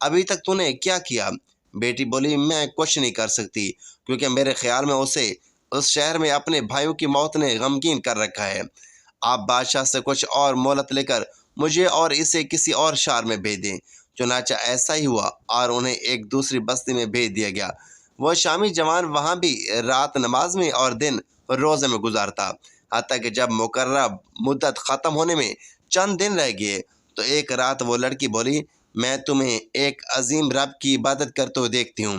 ابھی تک تُونے کیا کیا؟ بیٹی بولی میں کچھ نہیں کر سکتی کیونکہ میرے خیال میں اسے اس شہر میں اپنے بھائیوں کی موت نے غمگین کر رکھا ہے۔ آپ بادشاہ سے کچھ اور مہلت لے کر مجھے اور اسے کسی اور شہر میں بھیج دیں۔ چنانچہ ایسا ہی ہوا اور انہیں ایک دوسری بستی میں بھیج دیا گیا۔ وہ شامی جوان وہاں بھی رات نماز میں اور دن روزے میں گزارتا، حتیٰ کہ جب مقررہ مدت ختم ہونے میں چند دن رہ گئے تو ایک رات وہ لڑکی بولی میں تمہیں ایک عظیم رب کی عبادت کرتے ہوئے دیکھتی ہوں،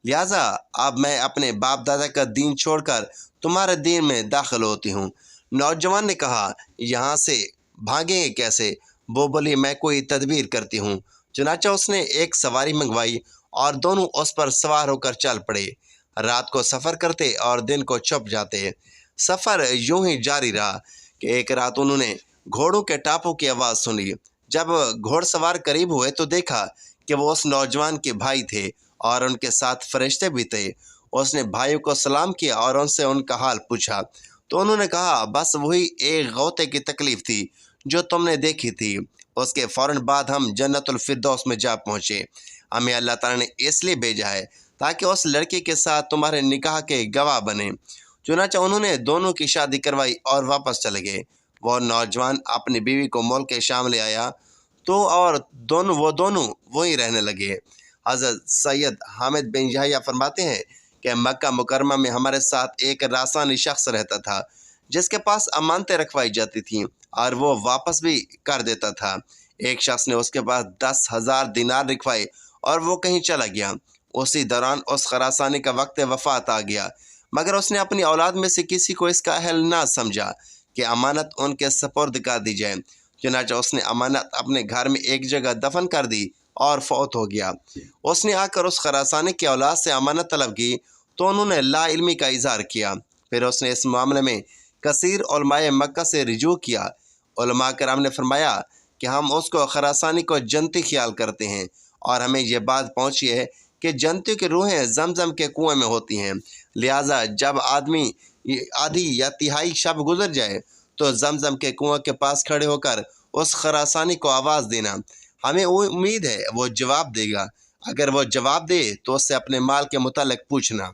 لہٰذا اب میں اپنے باپ دادا کا دین چھوڑ کر تمہارے دین میں داخل ہوتی ہوں۔ نوجوان نے کہا یہاں سے بھاگیں گے کیسے؟ وہ بولی میں کوئی تدبیر کرتی ہوں۔ چنانچہ اس نے ایک سواری منگوائی اور دونوں اس پر سوار ہو کر چل پڑے۔ رات کو سفر کرتے اور دن کو چھپ جاتے۔ سفر یوں ہی جاری رہا کہ ایک رات انہوں نے گھوڑوں کے ٹاپوں کی آواز سنی۔ جب گھوڑ سوار قریب ہوئے تو دیکھا کہ وہ اس نوجوان کے بھائی تھے اور ان کے ساتھ فرشتے بھی تھے۔ اس نے بھائیوں کو سلام کیا اور ان سے ان کا حال پوچھا تو انہوں نے کہا بس وہی ایک غوطے کی تکلیف تھی جو تم نے دیکھی تھی۔ اس کے فوراً بعد ہم جنت الفردوس میں جا پہنچے۔ ہمیں اللہ تعالیٰ نے اس لیے بھیجا ہے تاکہ اس لڑکی کے ساتھ تمہارے نکاح کے گواہ بنے۔ چنانچہ انہوں نے دونوں کی شادی کروائی اور واپس چلے گئے۔ وہ نوجوان اپنی بیوی کو ملک شام لے آیا تو اور وہ دونوں وہیں رہنے لگے۔ حضرت سید حامد بن یحییٰ فرماتے ہیں کہ مکہ مکرمہ میں ہمارے ساتھ ایک راسانی شخص رہتا تھا جس کے پاس امانتیں رکھوائی جاتی تھیں اور وہ واپس بھی کر دیتا تھا۔ ایک شخص نے اس کے پاس 10,000 دینار رکھوائے اور وہ کہیں چلا گیا۔ اسی دوران اس خراسانی کا وقت وفات آ گیا، مگر اس نے اپنی اولاد میں سے کسی کو اس کا اہل نہ سمجھا کہ امانت ان کے سپرد کر دی جائے۔ چنانچہ اس نے امانت اپنے گھر میں ایک جگہ دفن کر دی اور فوت ہو گیا۔ اس نے آ کر اس خراسانی کی اولاد سے امانت طلب کی تو انہوں نے لا علمی کا اظہار کیا۔ پھر اس نے اس معاملے میں کثیر علماء مکہ سے رجوع کیا۔ علماء کرام نے فرمایا کہ ہم اس کو خراسانی کو جنتی خیال کرتے ہیں اور ہمیں یہ بات پہنچی ہے کہ جنتیوں کی روحیں زمزم کے کنویں میں ہوتی ہیں، لہٰذا جب آدھی یا تہائی شب گزر جائے تو زمزم کے کنویں کے پاس کھڑے ہو کر اس خراسانی کو آواز دینا، ہمیں امید ہے وہ جواب دے گا۔ اگر وہ جواب دے تو اس سے اپنے مال کے متعلق پوچھنا۔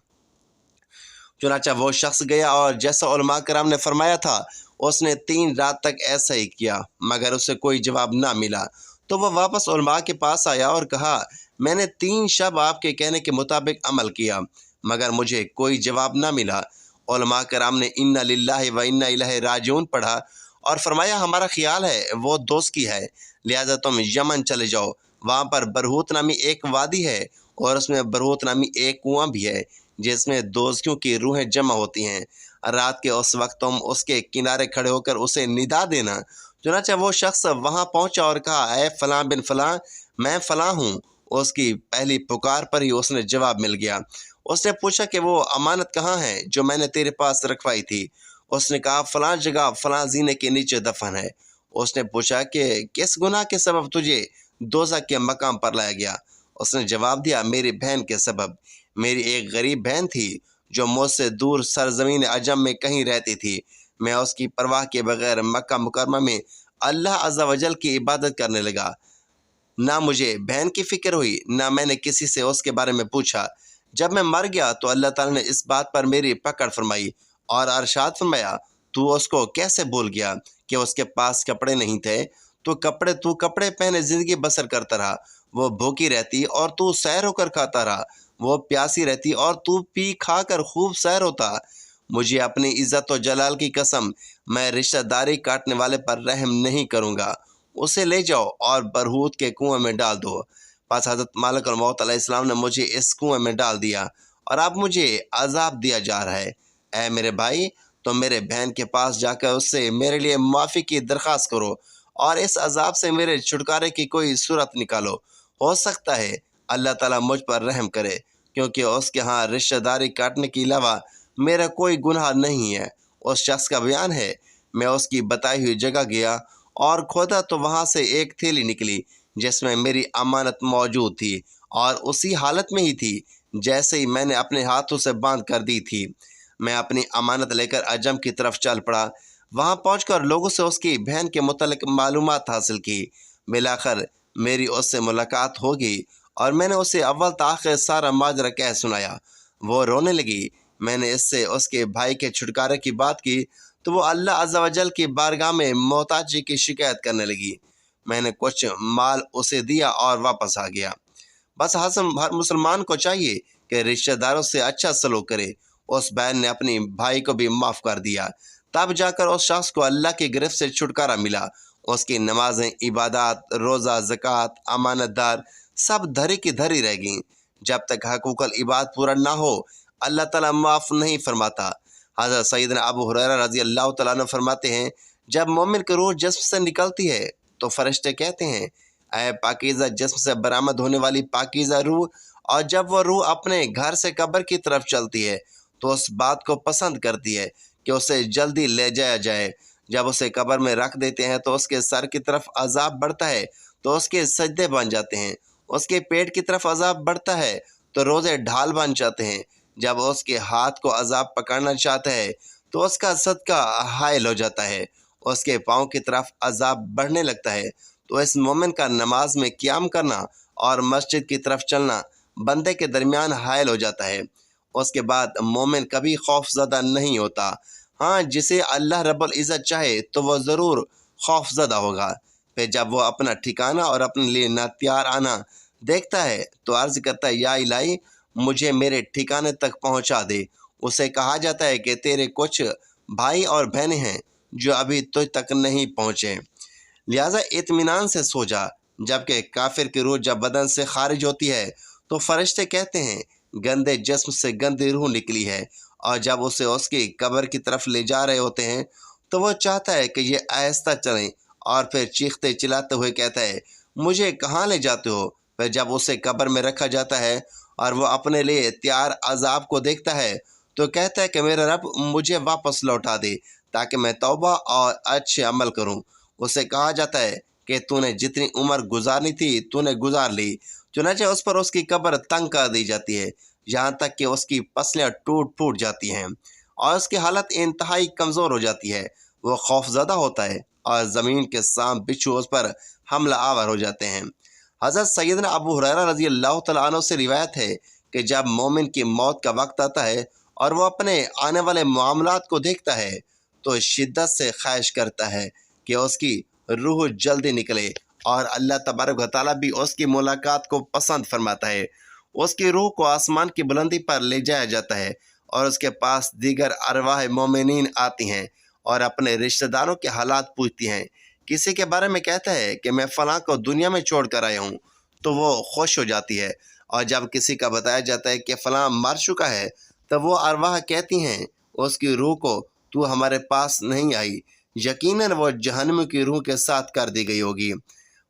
چنانچہ وہ شخص گیا اور جیسا علماء کرام نے فرمایا تھا اس نے 3 رات تک ایسا ہی کیا، مگر اسے کوئی جواب نہ ملا۔ تو وہ واپس علماء کے پاس آیا اور کہا میں نے 3 شب آپ کے کہنے کے مطابق عمل کیا مگر مجھے کوئی جواب نہ ملا۔ علماء کرام نے انا للہ و انا الیہ راجعون پڑھا اور فرمایا ہمارا خیال ہے وہ دوست کی ہے، لہذا تم یمن چلے جاؤ، وہاں پر برہوت نامی ایک وادی ہے اور اس میں برہوت نامی ایک کنواں بھی ہے جس میں دوزکیوں کی روحیں جمع ہوتی ہیں۔ رات کے اس وقت تم اس کے کنارے کھڑے ہو کر اسے ندا دینا۔ چنانچہ وہ شخص وہاں پہنچا اور کہا اے فلاں بن فلاں، میں فلاں ہوں۔ اس کی پہلی پکار پر ہی اس نے جواب مل گیا۔ اس نے پوچھا کہ وہ امانت کہاں ہے جو میں نے تیرے پاس رکھوائی تھی؟ اس نے کہا فلاں جگہ فلاں زینے کے نیچے دفن ہے۔ اس نے پوچھا کہ کس گناہ کے سبب تجھے دوزخ کے مقام پر لایا گیا؟ اس نے جواب دیا میری بہن کے سبب۔ میری ایک غریب بہن تھی جو مجھ سے دور سرزمین عجم میں کہیں رہتی تھی۔ میں اس کی پرواہ کے بغیر مکہ مکرمہ میں اللہ عز و جل کی عبادت کرنے لگا۔ نہ مجھے بہن کی فکر ہوئی نہ میں نے کسی سے اس کے بارے میں پوچھا۔ جب میں مر گیا تو اللہ تعالیٰ نے اس بات پر میری پکڑ فرمائی اور ارشاد فرمایا تو اس کو کیسے بھول گیا کہ اس کے پاس کپڑے نہیں تھے؟ تو کپڑے پہنے زندگی بسر کرتا رہا، وہ بھوکی رہتی اور تو سیر ہو کر کھاتا رہا، وہ پیاسی رہتی اور تو پی کھا کر خوب سیر ہوتا۔ مجھے اپنی عزت و جلال کی قسم میں رشتہ داری کاٹنے والے پر رحم نہیں کروں گا۔ اسے لے جاؤ اور برہوت کے کنویں میں ڈال دو۔ پس حضرت ملک الموت علیہ السلام نے مجھے اس کنویں میں ڈال دیا اور اب مجھے عذاب دیا جا رہا ہے۔ اے میرے بھائی، تم میرے بہن کے پاس جا کر اس سے میرے لیے معافی کی درخواست کرو اور اس عذاب سے میرے چھٹکارے کی کوئی صورت نکالو۔ ہو سکتا ہے اللہ تعالیٰ مجھ پر رحم کرے، کیونکہ اس کے ہاں رشتہ داری کاٹنے کے علاوہ میرا کوئی گناہ نہیں ہے۔ اس شخص کا بیان ہے میں اس کی بتائی ہوئی جگہ گیا اور کھودا تو وہاں سے ایک تھیلی نکلی جس میں میری امانت موجود تھی اور اسی حالت میں ہی تھی جیسے ہی میں نے اپنے ہاتھوں سے باندھ کر دی تھی۔ میں اپنی امانت لے کر عجم کی طرف چل پڑا۔ وہاں پہنچ کر لوگوں سے اس کی بہن کے متعلق معلومات حاصل کی۔ بالآخر میری اس سے ملاقات ہوگی اور میں نے اسے اول تاخیر سارا ماجرا کہہ سنایا۔ وہ رونے لگی۔ میں نے اس سے اس کے بھائی کے چھٹکارے کی بات کی تو وہ اللہ عز و جل کی بارگاہ میں محتاجی کی شکایت کرنے لگی۔ میں نے کچھ مال اسے دیا اور واپس آ گیا۔ بس ہر مسلمان کو چاہیے کہ رشتہ داروں سے اچھا سلوک کرے۔ اس بہن نے اپنی بھائی کو بھی معاف کر دیا۔ تب جا کر اس شخص کو اللہ کی گرفت سے چھٹکارا ملا۔ اس کی نمازیں، عبادات، روزہ، زکوٰۃ، امانت دار سب دھری کی دھری رہ گئیں۔ جب تک حقوق العباد پورا نہ ہو اللہ تعالیٰ معاف نہیں فرماتا۔ حضرت سیدنا ابو ہریرہ رضی اللہ تعالیٰ عنہ فرماتے ہیں، جب مومن کی روح جسم سے نکلتی ہے تو فرشتے کہتے ہیں، اے پاکیزہ جسم سے برآمد ہونے والی پاکیزہ روح، اور جب وہ روح اپنے گھر سے قبر کی طرف چلتی ہے تو اس بات کو پسند کرتی ہے کہ اسے جلدی لے جایا جائے۔ جب اسے قبر میں رکھ دیتے ہیں تو اس کے سر کی طرف عذاب بڑھتا ہے تو اس کے سجدے بن جاتے ہیں، اس کے پیٹ کی طرف عذاب بڑھتا ہے تو روزے ڈھال بن جاتے ہیں، جب اس کے ہاتھ کو عذاب پکڑنا چاہتا ہے تو اس کا صدقہ حائل ہو جاتا ہے، اس کے پاؤں کی طرف عذاب بڑھنے لگتا ہے تو اس مومن کا نماز میں قیام کرنا اور مسجد کی طرف چلنا بندے کے درمیان حائل ہو جاتا ہے۔ اس کے بعد مومن کبھی خوف زدہ نہیں ہوتا۔ ہاں، جسے اللہ رب العزت چاہے تو وہ ضرور خوف زدہ ہوگا۔ پھر جب وہ اپنا ٹھکانہ اور اپنے لیے ناتیار آنا دیکھتا ہے تو عرض کرتا ہے، یا الہی مجھے میرے ٹھکانے تک پہنچا دے۔ اسے کہا جاتا ہے کہ تیرے کچھ بھائی اور بہنیں ہیں جو ابھی تجھ تک نہیں پہنچے، لہٰذا اطمینان سے سو جا۔ جبکہ کافر کی روح جب بدن سے خارج ہوتی ہے تو فرشتے کہتے ہیں، گندے جسم سے گندی روح نکلی ہے، اور جب اسے اس کی قبر کی طرف لے جا رہے ہوتے ہیں تو وہ چاہتا ہے کہ یہ آہستہ چلیں، اور پھر چیختے چلاتے ہوئے کہتا ہے، مجھے کہاں لے جاتے ہو؟ پھر جب اسے قبر میں رکھا جاتا ہے اور وہ اپنے لیے تیار عذاب کو دیکھتا ہے تو کہتا ہے کہ میرا رب مجھے واپس لوٹا دے تاکہ میں توبہ اور اچھے عمل کروں۔ اسے کہا جاتا ہے کہ تو نے جتنی عمر گزارنی تھی تو نے گزار لی۔ چنانچہ اس پر اس کی قبر تنگ کر دی جاتی ہے، یہاں تک کہ اس کی پسلیاں ٹوٹ پھوٹ جاتی ہیں اور اس کی حالت انتہائی کمزور ہو جاتی ہے۔ وہ خوف زدہ ہوتا ہے اور زمین کے سانپ بچھو اس پر حملہ آور ہو جاتے ہیں۔ حضرت سیدنا ابو ہریرہ رضی اللہ تعالیٰ عنہ سے روایت ہے کہ جب مومن کی موت کا وقت آتا ہے اور وہ اپنے آنے والے معاملات کو دیکھتا ہے تو شدت سے خواہش کرتا ہے کہ اس کی روح جلدی نکلے، اور اللہ تبارک و تعالیٰ بھی اس کی ملاقات کو پسند فرماتا ہے۔ اس کی روح کو آسمان کی بلندی پر لے جایا جاتا ہے اور اس کے پاس دیگر ارواح مومنین آتی ہیں اور اپنے رشتہ داروں کے حالات پوچھتی ہیں۔ کسی کے بارے میں کہتا ہے کہ میں فلاں کو دنیا میں چھوڑ کر آیا ہوں تو وہ خوش ہو جاتی ہے، اور جب کسی کا بتایا جاتا ہے کہ فلاں مر چکا ہے تو وہ ارواح کہتی ہیں اس کی روح کو تو ہمارے پاس نہیں آئی، یقیناً وہ جہنم کی روح کے ساتھ کر دی گئی ہوگی۔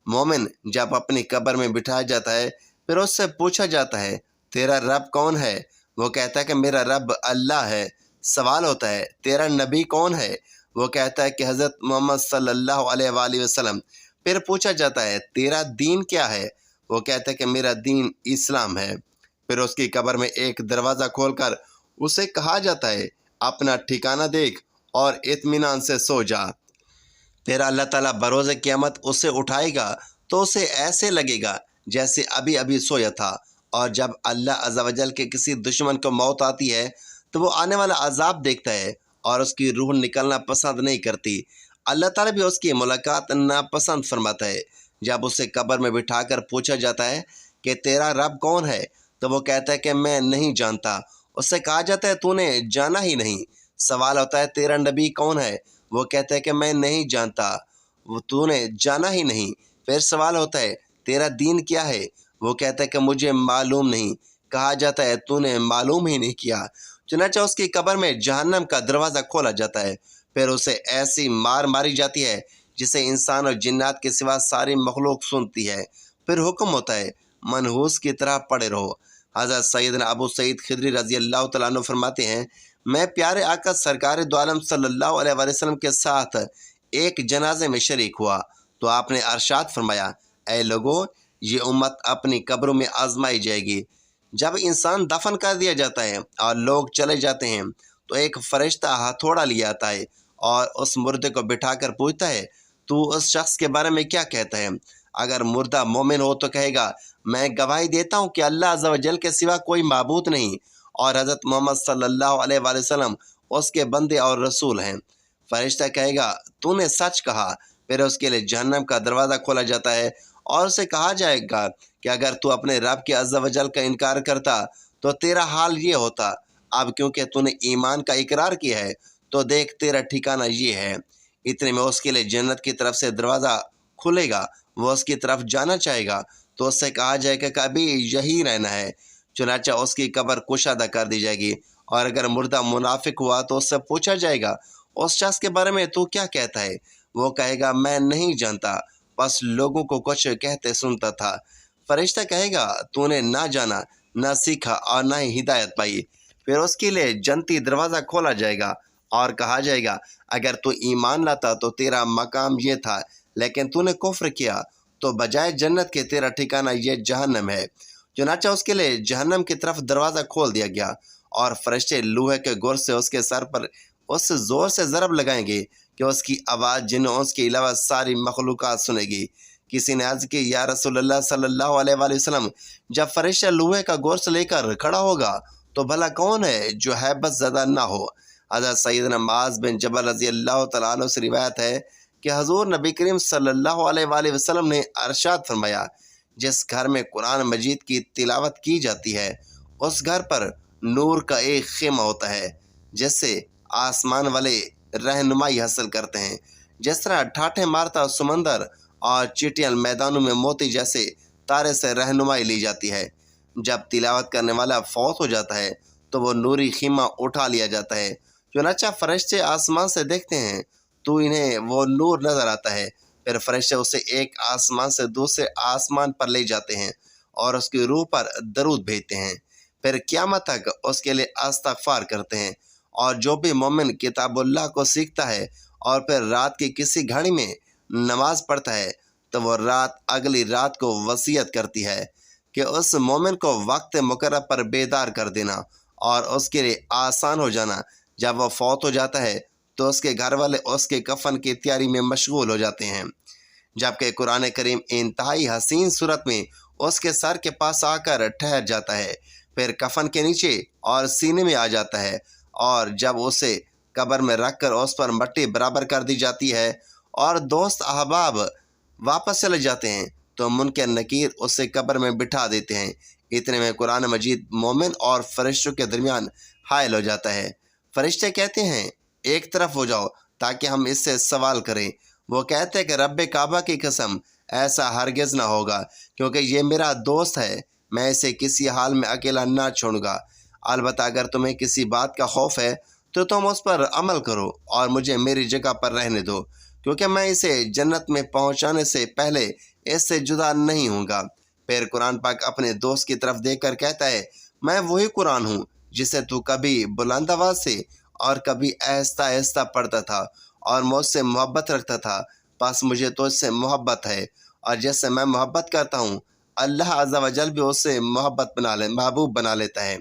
مومن جب اپنی قبر میں بٹھایا جاتا ہے پھر اس سے پوچھا جاتا ہے، تیرا رب کون ہے؟ وہ کہتا ہے کہ میرا رب اللہ ہے۔ سوال ہوتا ہے، تیرا نبی کون ہے؟ وہ کہتا ہے کہ حضرت محمد صلی اللہ علیہ وآلہ وسلم۔ پھر پوچھا جاتا ہے، تیرا دین کیا ہے؟ وہ کہتا ہے کہ میرا دین اسلام ہے۔ پھر اس کی قبر میں ایک دروازہ کھول کر اسے کہا جاتا ہے، اپنا ٹھکانہ دیکھ اور اطمینان سے سو جا۔ پھر اللہ تعالیٰ بروز قیامت اسے اٹھائے گا تو اسے ایسے لگے گا جیسے ابھی ابھی سویا تھا، اور جب اللہ عز و جل کے کسی دشمن کو موت آتی ہے تو وہ آنے والا عذاب دیکھتا ہے اور اس کی روح نکلنا پسند نہیں کرتی۔ اللہ تعالیٰ بھی اس کی ملاقات ناپسند فرماتا ہے۔ جب اسے قبر میں بٹھا کر پوچھا جاتا ہے کہ تیرا رب کون ہے تو وہ کہتا ہے کہ میں نہیں جانتا۔ اس سے کہا جاتا ہے تو نے جانا ہی نہیں۔ سوال ہوتا ہے، تیرا نبی کون ہے؟ وہ کہتا ہے کہ میں نہیں جانتا۔ وہ تو نے جانا ہی نہیں۔ پھر سوال ہوتا ہے، تیرا دین کیا ہے؟ وہ کہتا ہے کہ مجھے معلوم نہیں۔ کہا جاتا ہے تو نے معلوم ہی نہیں کیا۔ چنانچہ اس کی قبر میں جہنم کا دروازہ کھولا جاتا ہے، پھر اسے ایسی مار ماری جاتی ہے جسے انسان اور جنات کے سوا ساری مخلوق سنتی ہے۔ پھر حکم ہوتا ہے، منحوس کی طرح پڑے رہو۔ حضرت سیدنا ابو سعید خدری رضی اللہ تعالیٰ عنہ فرماتے ہیں، میں پیارے آقا سرکار دو عالم صلی اللہ علیہ وآلہ وسلم کے ساتھ ایک جنازے میں شریک ہوا تو آپ نے ارشاد فرمایا، اے لوگو، یہ امت اپنی قبروں میں آزمائی جائے گی۔ جب انسان دفن کر دیا جاتا ہے اور لوگ چلے جاتے ہیں تو ایک فرشتہ ہتھوڑا لے آتا ہے اور اس مردے کو بٹھا کر پوچھتا ہے، تو اس شخص کے بارے میں کیا کہتا ہے؟ اگر مردہ مومن ہو تو کہے گا میں گواہی دیتا ہوں کہ اللہ عز و جل کے سوا کوئی معبود نہیں اور حضرت محمد صلی اللہ علیہ وآلہ وسلم اس کے بندے اور رسول ہیں۔ فرشتہ کہے گا تو نے سچ کہا۔ پھر اس کے لیے جہنم کا دروازہ کھولا جاتا ہے اور اسے کہا جائے گا کہ اگر تو اپنے رب کے عز و جل کا انکار کرتا تو تیرا حال یہ ہوتا، اب کیونکہ تو نے ایمان کا اقرار کیا ہے تو دیکھ تیرا ٹھکانہ یہ ہے۔ اتنے میں اس کے لیے جنت کی طرف سے دروازہ کھلے گا، وہ اس کی طرف جانا چاہے گا تو اس سے کہا جائے گا کہ ابھی یہی رہنا ہے، چنانچہ اس کی قبر کشادہ کر دی جائے گی۔ اور اگر مردہ منافق ہوا تو اس سے پوچھا جائے گا اس شخص کے بارے میں تو کیا کہتا ہے؟ وہ کہے گا میں نہیں جانتا، بس لوگوں کو کچھ کہتے سنتا تھا۔ فرشتہ کہے گا تو نے نہ جانا، نہ سیکھا اور نہ ہی ہدایت پائی۔ پھر اس کے لیے جنتی دروازہ کھولا جائے گا اور کہا جائے گا اگر تو ایمان لاتا تو تیرا مقام یہ تھا، لیکن تو نے کفر کیا تو بجائے جنت کے تیرا ٹھکانہ یہ جہنم ہے۔ چنانچہ اس کے لیے جہنم کی طرف دروازہ کھول دیا گیا اور فرشتے لوہے کے گر سے اس کے سر پر اس زور سے ضرب لگائیں گے کہ اس کی آواز جنوں اس کے علاوہ ساری مخلوقات سنے گی۔ کسی نے عرض کی یا رسول اللہ صلی اللہ علیہ وآلہ وسلم، جب فرشتہ لوہے کا گرس لے کر کھڑا ہوگا تو بھلا کون ہے جو ہیبت زدہ نہ ہو؟ حضرت سیدنا معاذ بن جبل رضی اللہ تعالیٰ عنہ سے روایت ہے کہ حضور نبی کریم صلی اللہ علیہ وآلہ وسلم نے ارشاد فرمایا جس گھر میں قرآن مجید کی تلاوت کی جاتی ہے اس گھر پر نور کا ایک خیمہ ہوتا ہے جس سے آسمان والے رہنمائی حاصل کرتے ہیں، جس طرح ٹھاٹھے مارتا سمندر اور چیٹیاں میدانوں میں موتی جیسے تارے سے رہنمائی لی جاتی ہے۔ جب تلاوت کرنے والا فوت ہو جاتا ہے تو وہ نوری خیمہ اٹھا لیا جاتا ہے، چنانچہ فرشتے آسمان سے دیکھتے ہیں تو انہیں وہ نور نظر آتا ہے۔ پھر فرشتے اسے ایک آسمان سے دوسرے آسمان پر لے جاتے ہیں اور اس کی روح پر درود بھیجتے ہیں، پھر قیامت تک اس کے لیے استغفار کرتے ہیں۔ اور جو بھی مومن کتاب اللہ کو سیکھتا ہے اور پھر رات کی کسی گھڑی میں نماز پڑھتا ہے تو وہ رات اگلی رات کو وصیت کرتی ہے کہ اس مومن کو وقت مقرر پر بیدار کر دینا اور اس کے لیے آسان ہو جانا۔ جب وہ فوت ہو جاتا ہے تو اس کے گھر والے اس کے کفن کی تیاری میں مشغول ہو جاتے ہیں، جبکہ قرآن کریم انتہائی حسین صورت میں اس کے سر کے پاس آ کر ٹھہر جاتا ہے، پھر کفن کے نیچے اور سینے میں آ جاتا ہے، اور جب اسے قبر میں رکھ کر اس پر مٹی برابر کر دی جاتی ہے اور دوست احباب واپس چلے جاتے ہیں تو منکر نکیر اسے قبر میں بٹھا دیتے ہیں۔ اتنے میں قرآن مجید مومن اور فرشتوں کے درمیان حائل ہو جاتا ہے۔ فرشتے کہتے ہیں ایک طرف ہو جاؤ تاکہ ہم اس سے سوال کریں۔ وہ کہتے ہیں کہ رب کعبہ کی قسم ایسا ہرگز نہ ہوگا، کیونکہ یہ میرا دوست ہے، میں اسے کسی حال میں اکیلا نہ چھوڑوں گا۔ البتہ اگر تمہیں کسی بات کا خوف ہے تو تم اس پر عمل کرو اور مجھے میری جگہ پر رہنے دو، کیونکہ میں اسے جنت میں پہنچانے سے پہلے اس سے جدا نہیں ہوں گا۔ پھر قرآن پاک اپنے دوست کی طرف دیکھ کر کہتا ہے میں وہی قرآن ہوں جسے تو کبھی بلند آواز سے اور کبھی آہستہ آہستہ پڑھتا تھا اور مجھ سے محبت رکھتا تھا، بس مجھے تو اس سے محبت ہے، اور جس سے میں محبت کرتا ہوں اللہ عز و جل بھی اس سے محبوب بنا لیتا ہے۔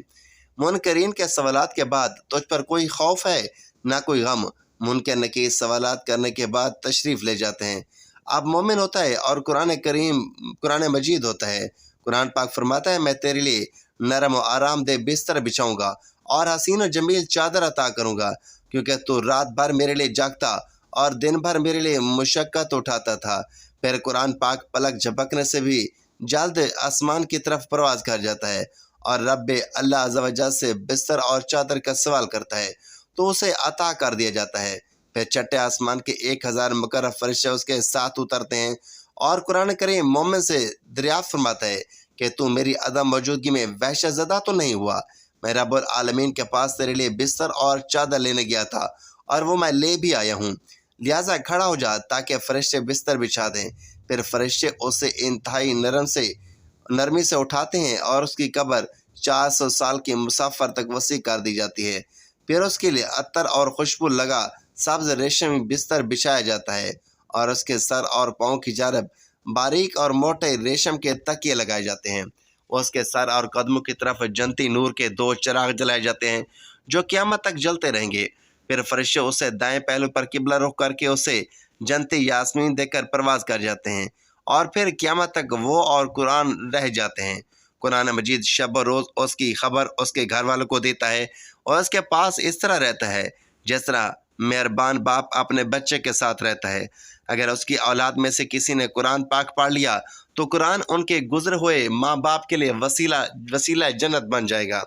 منکرین کے سوالات کے بعد تجھ پر کوئی خوف ہے نہ کوئی غم۔ منکر نکیر سوالات کرنے کے بعد تشریف لے جاتے ہیں۔ اب مومن ہوتا ہے اور قرآن مجید ہوتا ہے۔ قرآن پاک فرماتا ہے میں تیرے لیے نرم و آرام دہ بستر بچھاؤں گا اور حسین و جمیل چادر عطا کروں گا، کیونکہ تو رات بھر میرے لیے جاگتا اور دن بھر میرے لیے مشقت اٹھاتا تھا۔ پھر قرآن پاک پلک جھپکنے سے بھی جلد آسمان کی طرف پرواز کر جاتا ہے اور رب اللہ عز و جل سے بستر اور چادر کا سوال کرتا ہے تو اسے عطا کر دیا جاتا ہے۔ پھر چھٹے آسمان کے 1000 مقرب فرشتے اس کے ساتھ اترتے ہیں اور قرآن کریم مومن سے دریافت فرماتا ہے کہ تو میری عدم موجودگی میں وحشت زدہ تو نہیں ہوا؟ میں رب العالمین کے پاس تیرے لیے بستر اور چادر لینے گیا تھا اور وہ میں لے بھی آیا ہوں، لہٰذا کھڑا ہو جا تاکہ فرشتے بستر بچھا دیں۔ پھر فرشتے اسے انتہائی نرمی سے اٹھاتے ہیں اور اس کی قبر 400 سال کی مسافر تک وسیع کر دی جاتی ہے۔ پھر اس کے لیے عطر اور خوشبو لگا سبز ریشمی بستر بچھایا جاتا ہے اور اس کے سر اور پاؤں کی جانب باریک اور موٹے ریشم کے تکیے لگائے جاتے ہیں۔ اس کے سر اور قدموں کی طرف جنتی نور کے 2 چراغ جلائے جاتے ہیں جو قیامت تک جلتے رہیں گے۔ پھر فرشتے اسے دائیں پہلو پر قبلہ رخ کر کے اسے جنتی یاسمین دے کر پرواز کر جاتے ہیں اور پھر قیامت تک وہ اور قرآن رہ جاتے ہیں۔ قرآن مجید شب و روز اس کی خبر اس کے گھر والوں کو دیتا ہے اور اس کے پاس اس طرح رہتا ہے جس طرح مہربان باپ اپنے بچے کے ساتھ رہتا ہے۔ اگر اس کی اولاد میں سے کسی نے قرآن پاک پڑھ لیا تو قرآن ان کے گزرے ہوئے ماں باپ کے لیے وسیلہ جنت بن جائے گا۔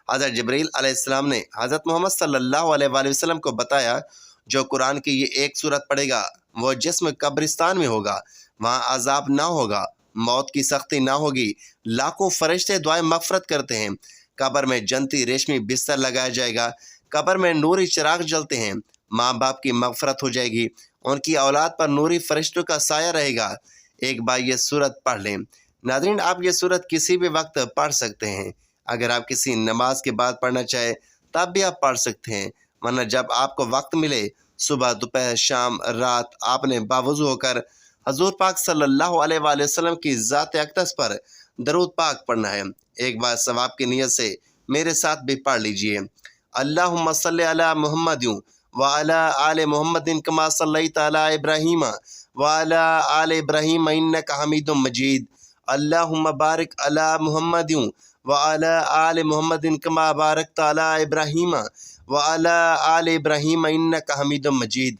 حضرت جبرائیل علیہ السلام نے حضرت محمد صلی اللہ علیہ وآلہ وسلم کو بتایا جو قرآن کی یہ ایک سورت پڑھے گا وہ جسم قبرستان میں ہوگا، وہاں عذاب نہ ہوگا، موت کی سختی نہ ہوگی، لاکھوں فرشتے دعائیں مغفرت کرتے ہیں، قبر میں جنتی ریشمی بستر لگایا جائے گا، قبر میں نوری چراغ جلتے ہیں، ماں باپ کی مغفرت ہو جائے گی، ان کی اولاد پر نوری فرشتوں کا سایہ رہے گا۔ ایک بار یہ سورت پڑھ لیں۔ ناظرین، آپ یہ سورت کسی بھی وقت پڑھ سکتے ہیں۔ اگر آپ کسی نماز کے بعد پڑھنا چاہیں تب بھی آپ پڑھ سکتے ہیں، ورنہ جب آپ کو وقت ملے صبح، دوپہر، شام، رات آپ نے باوضو ہو کر حضور پاک صلی اللہ علیہ وآلہ وسلم کی ذات اقدس پر درود پاک پڑھنا ہے۔ ایک بار ثواب کی نیت سے میرے ساتھ بھی پڑھ لیجئے۔ اللہم صلی علی محمد وعلی آل محمد کما صلیت علی ابراہیم وعلی آل ابراہیم انک حمید مجید۔ اللہم بارک علی محمد وعلی آل محمد کما بارکت علی ابراہیم وعلی آل ابراہیم انک حمید مجید۔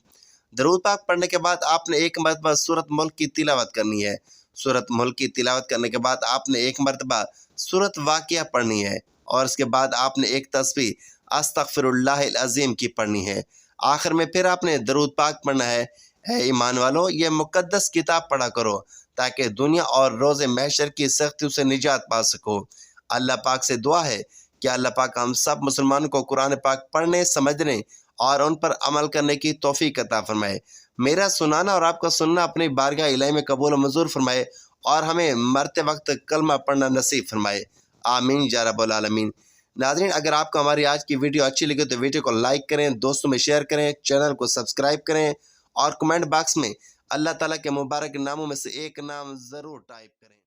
درود پاک پڑھنے کے بعد آپ نے ایک مرتبہ سورۃ ملک کی تلاوت کرنی ہے۔ سورۃ ملک کی تلاوت کرنے کے بعد آپ نے ایک مرتبہ سورۃ واقعہ پڑھنی ہے اور اس کے بعد آپ نے ایک تسبیح استغفر اللہ العظیم کی پڑھنی ہے۔ آخر میں پھر آپ نے درود پاک پڑھنا ہے۔ اے ایمان والو، یہ مقدس کتاب پڑھا کرو تاکہ دنیا اور روز محشر کی سختیوں سے نجات پا سکو۔ اللہ پاک سے دعا ہے کہ اللہ پاک ہم سب مسلمانوں کو قرآن پاک پڑھنے، سمجھنے اور ان پر عمل کرنے کی توفیق عطا فرمائے۔ میرا سنانا اور آپ کا سننا اپنی بارگاہ الہی میں قبول و منظور فرمائے اور ہمیں مرتے وقت کلمہ پڑھنا نصیب فرمائے، آمین یا رب العالمین۔ ناظرین، اگر آپ کو ہماری آج کی ویڈیو اچھی لگے تو ویڈیو کو لائک کریں، دوستوں میں شیئر کریں، چینل کو سبسکرائب کریں اور کمنٹ باکس میں اللہ تعالیٰ کے مبارک ناموں میں سے ایک نام ضرور ٹائپ کریں۔